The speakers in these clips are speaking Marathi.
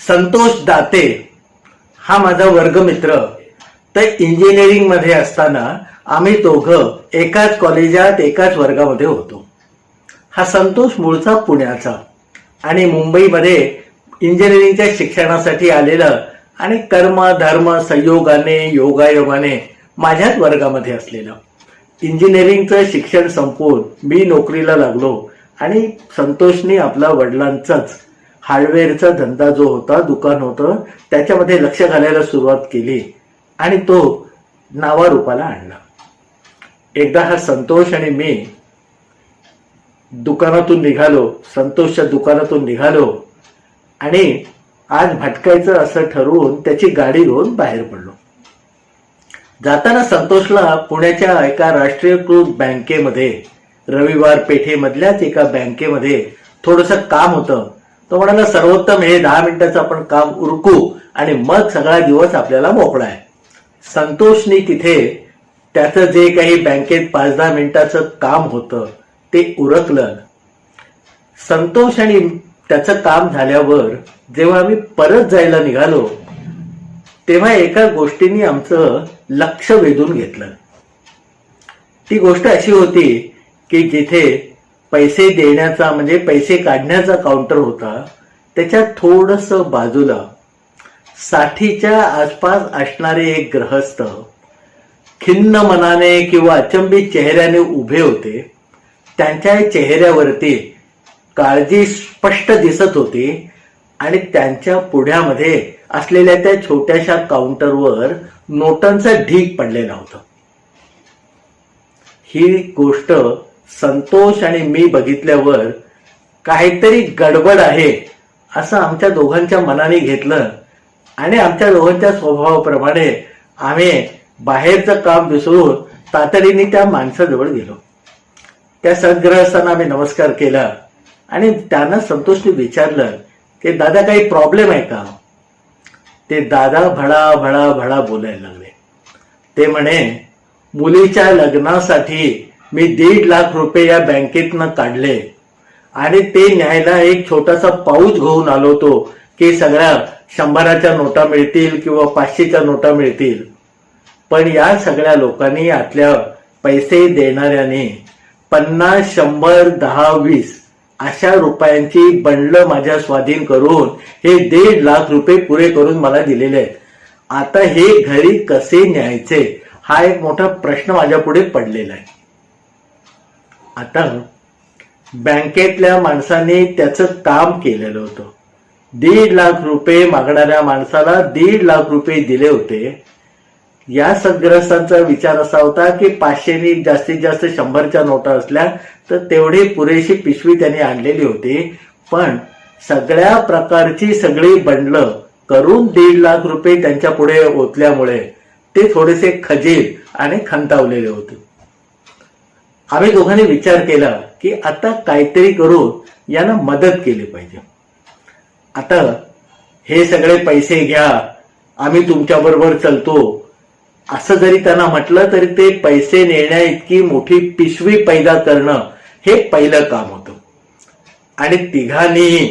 संतोष दाते हा माझा वर्गमित्र. तर इंजिनिअरिंग मध्ये असताना आम्ही दोघं एकाच कॉलेजात एकाच वर्गामध्ये होतो. हा संतोष मूळचा पुण्याचा आणि मुंबईमध्ये इंजिनिअरिंगच्या शिक्षणासाठी आलेला आणि कर्म धर्म संयोगाने योगायोगाने माझ्याच वर्गामध्ये असलेला. इंजिनिअरिंगचं शिक्षण संपवून मी नोकरीला लागलो आणि संतोषनी आपला वडिलांचाच हार्डवेअरचा धंदा जो होता, दुकान होतं, त्याच्यामध्ये लक्ष घालायला सुरुवात केली आणि तो नावारूपाला आणला. एकदा हा संतोष आणि मी दुकानातून निघालो, संतोषच्या दुकानातून निघालो आणि आज भटकायचं असं ठरवून त्याची गाडी घेऊन बाहेर पडलो. जाताना संतोषला पुण्याच्या एका राष्ट्रीयकृत बँकेमध्ये, रविवार पेठेमधल्याच एका बँकेमध्ये थोडंसं काम होतं. तो म्हणाला, सर्वोत्तम हे 10 मिनिटाचं आपण काम उरकू आणि मग सगळा दिवस आपल्याला मोकळा आहे. संतोषनी तिथे त्याचं जे काही बँकेत 5-10 मिनिटाचं काम होतं ते उरकलं. संतोष आणि त्याचं काम झाल्यावर जेव्हा आम्ही परत जायला निघालो तेव्हा एका गोष्टीने आमचं लक्ष वेधून घेतलं. ती गोष्ट अशी होती की जिथे पैसे देण्याचा म्हणजे पैसे काढण्याचा काउंटर होता त्याच्या थोडंसं बाजूला 60च्या आसपास असणारे एक गृहस्थ खिन्न मनाने किंवा अचंबित चेहऱ्याने उभे होते. त्यांच्या चेहऱ्यावरती काळजी स्पष्ट दिसत होती आणि त्यांच्या पुढ्यामध्ये असलेल्या त्या छोट्याशा काउंटरवर नोटांचा ढीग पडलेला होता. ही गोष्ट संतोष आणि मी बघितल्यावर काहीतरी गडबड आहे असं आमच्या दोघांच्या मनाने घेतलं आणि आमच्या दोघांच्या स्वभावाप्रमाणे आम्ही बाहेरचं काम विसरून तातडीने त्या माणसाजवळ गेलो. त्या सद्गृहस्थांना आम्ही नमस्कार केला आणि त्यांना संतोषने विचारलं की दादा काही प्रॉब्लेम आहे का? ते दादा भडा भडा भडा बोलायला लागले. ते म्हणे, मुलीच्या लग्नासाठी मी 1.5 लाख रुपये या बँकेतनं काढले आणि ते न्यायला एक छोटासा पाऊच घेऊन आलो होतो की सगळ्या 100च्या नोटा मिळतील किंवा 500च्या नोटा मिळतील. पण या सगळ्या लोकांनी आतल्या पैसे देणाऱ्याने 50, 100, 10, 20 अशा रुपयांची बंडलं माझ्या स्वाधीन करून हे 1.5 लाख रुपये पुरे करून मला दिलेले आहेत. आता हे घरी कसे न्यायचे हा एक मोठा प्रश्न माझ्या पुढे पडलेला आहे. आता बँकेतल्या माणसाने त्याचं काम केलेलं होतं. 1.5 लाख रुपये मागणाऱ्या माणसाला 1.5 लाख रुपये दिले होते. या सद्ग्रस्तांचा विचार असा होता की 500नी जास्तीत जास्त 100च्या नोटा असल्या तर तेवढी पुरेशी पिशवी त्यांनी आणलेली होती. पण सगळ्या प्रकारची सगळी बंडलं करून 1.5 लाख रुपये त्यांच्या पुढे ओतल्यामुळे ते थोडेसे खजील आणि खंतावलेले होते. आम्ही दोघांनी विचार केला की आता काहीतरी करून यांना मदत केली पाहिजे. आता हे सगळे पैसे घ्या, आम्ही तुमच्या बरोबर चलतो असं जरी त्यांना म्हटलं तरी ते पैसे नेण्या इतकी मोठी पिशवी पैदा करणं हे पहिलं काम होतं. आणि तिघांनी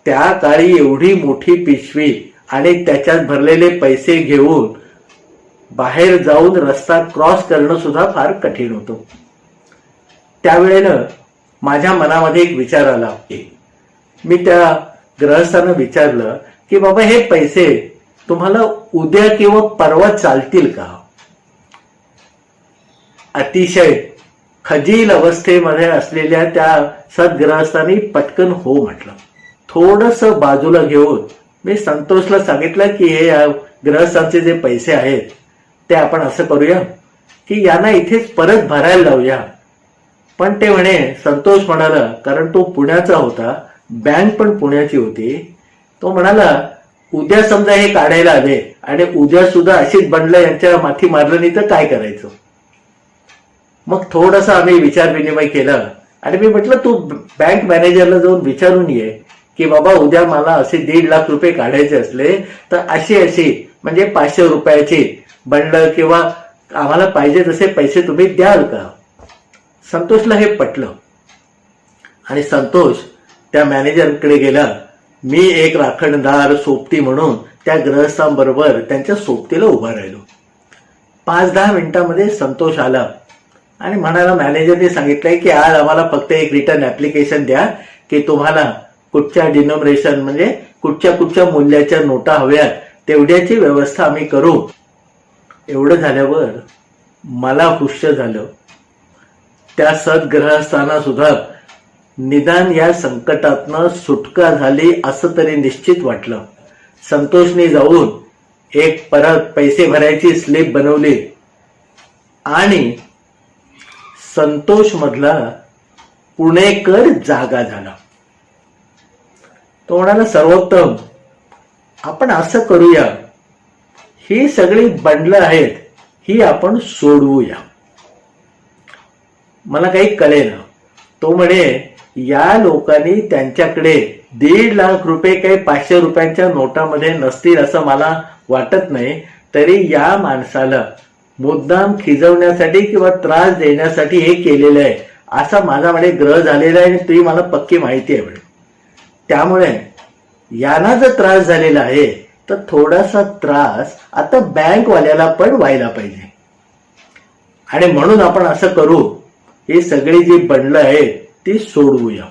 त्या काळी एवढी मोठी पिशवी आणि त्याच्यात भरलेले पैसे घेऊन बाहेर जाऊन रस्ता क्रॉस करणं सुद्धा फार कठीण होतं. त्यावेळेला माझ्या मनामध्ये एक विचार आला. मी त्या गृहस्थांना विचारलं की बाबा हे पैसे तुम्हाला उद्या किंवा परवा चालतील का? अतिशय खजील अवस्थेमध्ये असलेल्या त्या सद्गृहस्थांनी पटकन हो म्हटलं. थोडंसं बाजूला घेऊन मी संतोषला सांगितलं की हे गृहस्थांचे जे पैसे आहेत ते आपण असं करूया की यांना इथेच परत भरायला लावूया. पण ते म्हणे, संतोष म्हणाला, कारण तो पुण्याचा होता, बँक पण पुण्याची होती, तो म्हणाला उद्या समजा हे काढायला आले आणि उद्या सुद्धा अशीच बंडलं यांच्या माथी मारलं नाही तर काय करायचं? मग थोडासा आम्ही विचार विनिमय केला आणि मी म्हटलं तू बँक मॅनेजरला जाऊन विचारून ये की बाबा उद्या मला असे 1.5 लाख रुपये काढायचे असले तर अशी म्हणजे 500 रुपयाची बंडल किंवा आम्हाला पाहिजे तसे पैसे तुम्ही द्याल का? संतोषला हे पटलं आणि संतोष त्या मॅनेजरकडे गेला मी एक राखणदार सोबती म्हणून त्या ग्रहस्थांबरोबर त्यांच्या सोबतीला उभा राहिलो. 5-10 मिनिटांमध्ये संतोष आला आणि म्हणाला, मॅनेजरने सांगितलंय की आज आम्हाला फक्त एक रिटर्न ऍप्लिकेशन द्या की तुम्हाला कुठच्या डिनोमिनेशन म्हणजे कुठच्या मूल्याच्या नोटा हव्यात तेवढ्याची व्यवस्था आम्ही करू. एवढं झाल्यावर मला खुश झालं. त्या सद्ग्रहस्थांना सुद्धा निदान या संकटातनं सुटका झाली असं तरी निश्चित वाटलं. संतोषने जाऊन एक परत पैसे भरायची स्लिप बनवली आणि संतोष मधला पुणेकर जागा झाला. तो म्हणाला, सर्वोत्तम, आपण असं करूया, ही सगळी बंडलं आहेत ही आपण सोडवूया. मला काही कळेना. तो म्हणे, या लोकांनी त्यांच्याकडे 1.5 लाख रुपये काही 500 रुपयांच्या नोटामध्ये नसतील असं मला वाटत नाही. तरी या माणसाला मुद्दाम खिजवण्यासाठी किंवा त्रास देण्यासाठी हे केलेलं आहे असा माझा म्हणे ग्रह झालेला आहे आणि ती मला पक्की माहिती आहे म्हणे. त्यामुळे यांना जर त्रास झालेला आहे तर थोडासा त्रास आता बँकवाल्याला पण व्हायला पाहिजे. आणि म्हणून आपण असं करू, ही सगळी जी बंडलं आहेत ती सोडवूया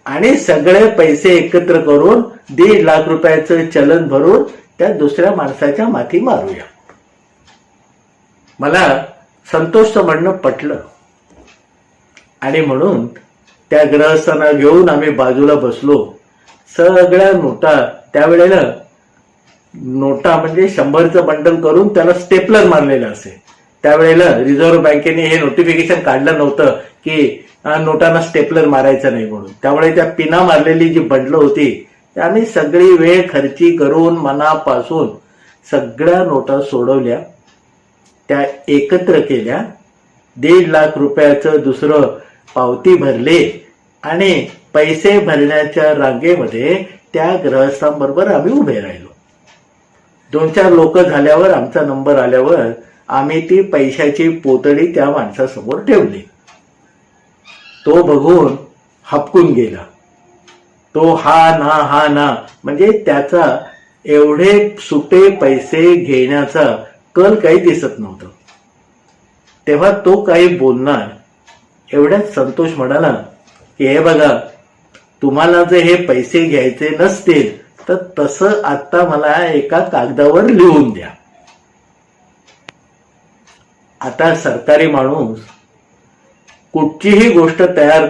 आणि सगळे पैसे एकत्र करून 1.5 लाख रुपयाचं चलन भरून त्या दुसऱ्या माणसाच्या माथी मारूया. मला संतोषचं म्हणणं पटलं आणि म्हणून त्या ग्रहस्थांना घेऊन आम्ही बाजूला बसलो. सगळ्या नोटा, त्यावेळेला नोटा म्हणजे 100चं बंडल करून त्याला स्टेपलर मारलेलं असे. त्यावेळेला रिझर्व्ह बँकेने हे नोटिफिकेशन काढलं नव्हतं की नोटांना स्टेपलर मारायचं नाही म्हणून. त्यामुळे त्या पिना मारलेली जी बंडलं होती त्या आम्ही सगळी वेळ खर्ची करून मनापासून सगळ्या नोटा सोडवल्या, त्या एकत्र केल्या, 1.5 लाख रुपयाचं दुसरं पावती भरले आणि पैसे भरण्याच्या रांगेमध्ये त्या ग्रहस्थांबरोबर आम्ही उभे राहिलो. 2-4 लोक झाल्यावर आमचा नंबर आल्यावर आम्ही ती पैशाची पोतडी त्या माणसासमोर ठेवली. तो बघून हपकून गेला. तो हा ना म्हणजे त्याचा एवढे सुटे पैसे घेण्याचा कल काही दिसत नव्हतं. तेव्हा तो काही बोलणार. एवढ्यात संतोष म्हणाला की हे बघा, तुम्हाला जर हे पैसे घ्यायचे नसतील तर तसं आता मला एका कागदावर लिहून द्या. आता सरकारी माणूस कुठचीही गोष्ट तयार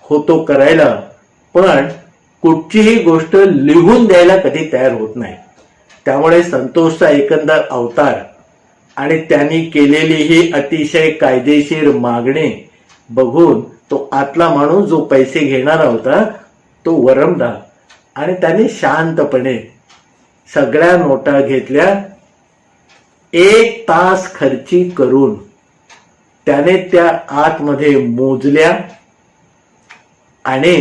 होतो करायला, पण कुठचीही गोष्ट लिहून द्यायला कधी तयार होत नाही. त्यामुळे संतोषचा एकंदर अवतार आणि त्यांनी केलेली ही अतिशय कायदेशीर मागणी बघून तो आतला माणूस जो पैसे घेणारा होता तो वरमला आणि त्याने शांतपणे सगळ्या नोटा घेतल्या. 1 तास खर्ची करून त्याने त्या आतमध्ये मोजल्या आणि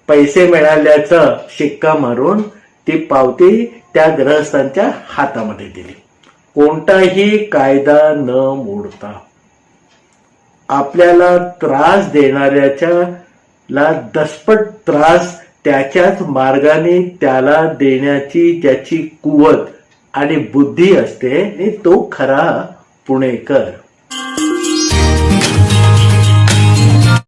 पैसे मिळाल्याचा शिक्का मारून ती पावती त्या ग्रहस्थांच्या हातामध्ये दिली. कोणताही कायदा न मोडता आपल्याला त्रास देणाऱ्याच्या ला दसपट त्रास त्याच्याच मार्गाने त्याला देण्याची ज्याची कुवत आणि बुद्धी असते तो खरा पुणेकर.